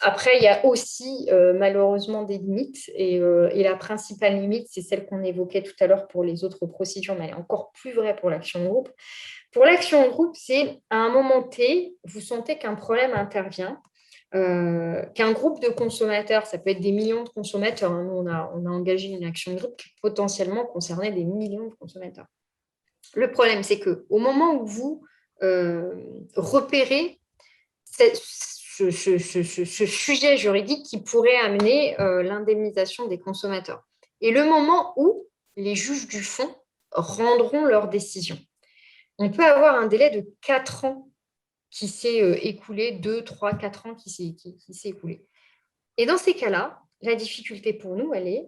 Après, il y a aussi malheureusement des limites et la principale limite, c'est celle qu'on évoquait tout à l'heure pour les autres procédures, mais elle est encore plus vraie pour l'action de groupe. Pour l'action de groupe, c'est à un moment T, vous sentez qu'un problème intervient, qu'un groupe de consommateurs, ça peut être des millions de consommateurs, hein, nous, on a engagé une action de groupe qui potentiellement concernait des millions de consommateurs. Le problème, c'est qu'au moment où vous repérez ce sujet juridique qui pourrait amener l'indemnisation des consommateurs. Et le moment où les juges du fond rendront leur décision. On peut avoir un délai de 4 ans qui s'est écoulé, 2, 3, 4 ans qui s'est écoulé. Et dans ces cas-là, la difficulté pour nous, elle est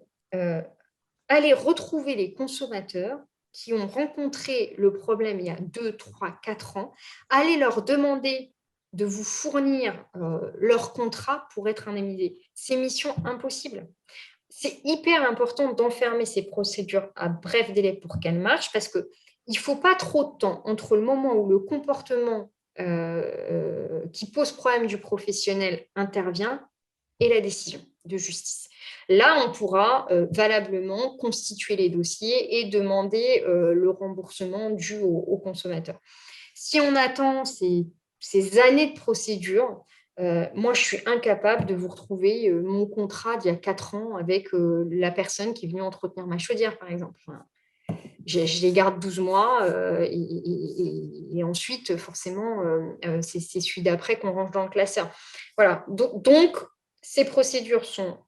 aller retrouver les consommateurs qui ont rencontré le problème il y a 2, 3, 4 ans, aller leur demander de vous fournir leur contrat pour être indemnisé. C'est mission impossible. C'est hyper important d'enfermer ces procédures à bref délai pour qu'elles marchent parce qu'il ne faut pas trop de temps entre le moment où le comportement qui pose problème du professionnel intervient et la décision de justice. Là, on pourra valablement constituer les dossiers et demander le remboursement dû au consommateur. Si on attend ces années de procédure, moi, je suis incapable de vous retrouver mon contrat d'il y a 4 ans avec la personne qui est venue entretenir ma chaudière, par exemple. Enfin, je les garde 12 mois et ensuite, forcément, c'est celui d'après qu'on range dans le classeur. Voilà. Donc ces procédures sont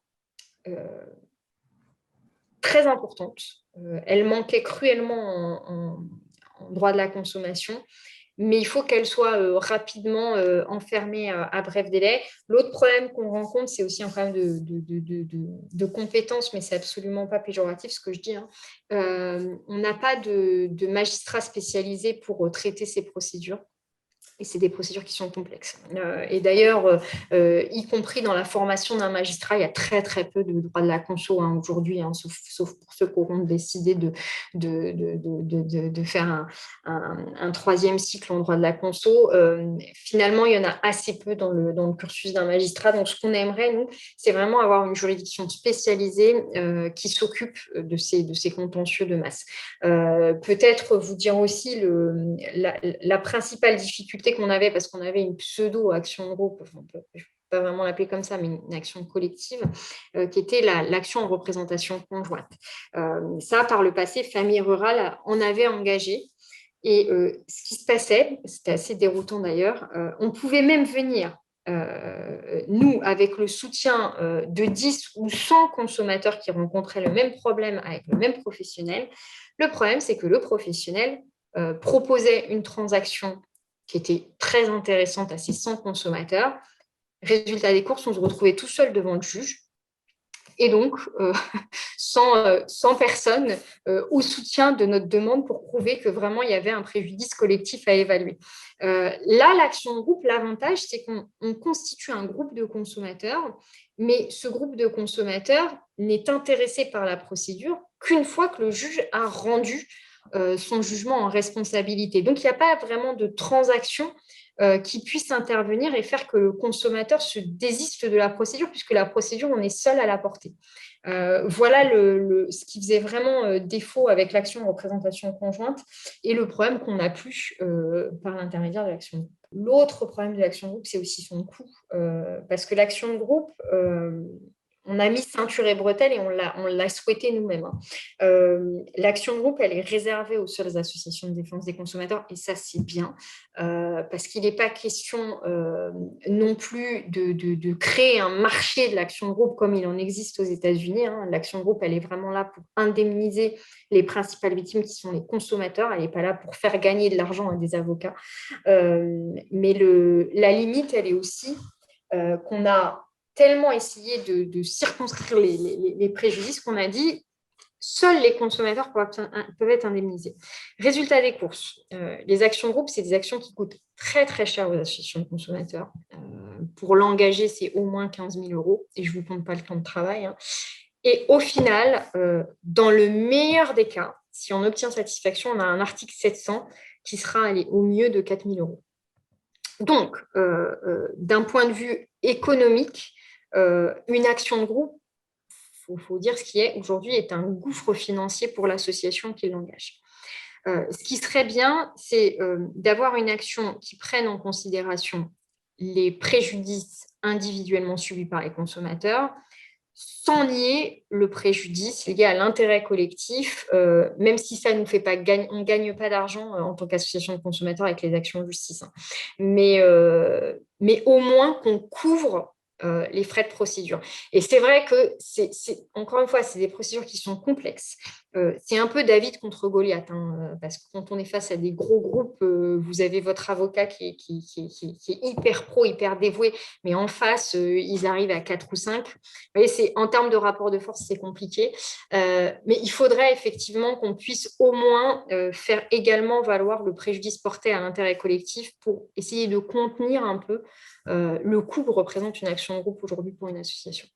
très importantes. Elles manquaient cruellement en droit de la consommation, mais il faut qu'elles soient rapidement enfermées à bref délai. L'autre problème qu'on rencontre, c'est aussi un problème de compétences, mais c'est absolument pas péjoratif ce que je dis. Hein. On n'a pas de magistrat spécialisé pour traiter ces procédures. Et c'est des procédures qui sont complexes. Et d'ailleurs, y compris dans la formation d'un magistrat, il y a très, très peu de droit de la conso hein, aujourd'hui, hein, sauf pour ceux qui auront décidé de faire un troisième cycle en droit de la conso. Finalement, il y en a assez peu dans le cursus d'un magistrat. Donc, ce qu'on aimerait, nous, c'est vraiment avoir une juridiction spécialisée qui s'occupe de ces contentieux de masse. Peut-être vous dire aussi la principale difficulté qu'on avait, parce qu'on avait une pseudo-action de groupe, enfin, je ne peux pas vraiment l'appeler comme ça, mais une action collective, qui était l'action en représentation conjointe. Ça, par le passé, Famille Rurale en avait engagé. Et ce qui se passait, c'était assez déroutant d'ailleurs, on pouvait même venir, nous, avec le soutien de 10 ou 100 consommateurs qui rencontraient le même problème avec le même professionnel. Le problème, c'est que le professionnel proposait une transaction qui était très intéressante à ces 100 consommateurs. Résultat des courses, on se retrouvait tout seul devant le juge. Et donc, sans personne au soutien de notre demande pour prouver que vraiment il y avait un préjudice collectif à évaluer. Là, l'action de groupe, l'avantage, c'est qu'on constitue un groupe de consommateurs, mais ce groupe de consommateurs n'est intéressé par la procédure qu'une fois que le juge a rendu son jugement en responsabilité. Donc, il n'y a pas vraiment de transaction qui puisse intervenir et faire que le consommateur se désiste de la procédure, puisque la procédure, on est seul à la porter. Voilà ce qui faisait vraiment défaut avec l'action de représentation conjointe et le problème qu'on n'a plus par l'intermédiaire de l'action de groupe. L'autre problème de l'action de groupe, c'est aussi son coût, parce que l'action de groupe, on a mis ceinture et bretelles et on l'a souhaité nous-mêmes. Hein. L'action de groupe, elle est réservée aux seules associations de défense des consommateurs et ça, c'est bien parce qu'il n'est pas question non plus de créer un marché de l'action de groupe comme il en existe aux États-Unis. Hein. L'action de groupe, elle est vraiment là pour indemniser les principales victimes qui sont les consommateurs. Elle n'est pas là pour faire gagner de l'argent à des avocats. Mais la limite, elle est aussi qu'on a tellement essayé de circonscrire les préjudices qu'on a dit seuls les consommateurs peuvent être indemnisés. Résultat des courses, les actions de groupe, c'est des actions qui coûtent très très cher aux associations de consommateurs. Pour l'engager, c'est au moins 15 000 € et je ne vous compte pas le temps de travail. Hein. Et au final, dans le meilleur des cas, si on obtient satisfaction, on a un article 700 qui sera allé au mieux de 4 000 €. Donc, d'un point de vue économique, Une action de groupe, il faut dire ce qui est aujourd'hui, est un gouffre financier pour l'association qui l'engage. Ce qui serait bien, c'est d'avoir une action qui prenne en considération les préjudices individuellement subis par les consommateurs, sans nier le préjudice lié à l'intérêt collectif, même si ça ne nous fait pas gagner, on ne gagne pas d'argent en tant qu'association de consommateurs avec les actions en justice, hein. Mais au moins qu'on couvre les frais de procédure. Et c'est vrai que, encore une fois, c'est des procédures qui sont complexes. C'est un peu David contre Goliath, hein, parce que quand on est face à des gros groupes, vous avez votre avocat qui est hyper pro, hyper dévoué, mais en face, ils arrivent à 4 ou 5. Vous voyez, en termes de rapport de force, c'est compliqué. Mais il faudrait effectivement qu'on puisse au moins faire également valoir le préjudice porté à l'intérêt collectif pour essayer de contenir un peu le coût que représente une action de groupe aujourd'hui pour une association.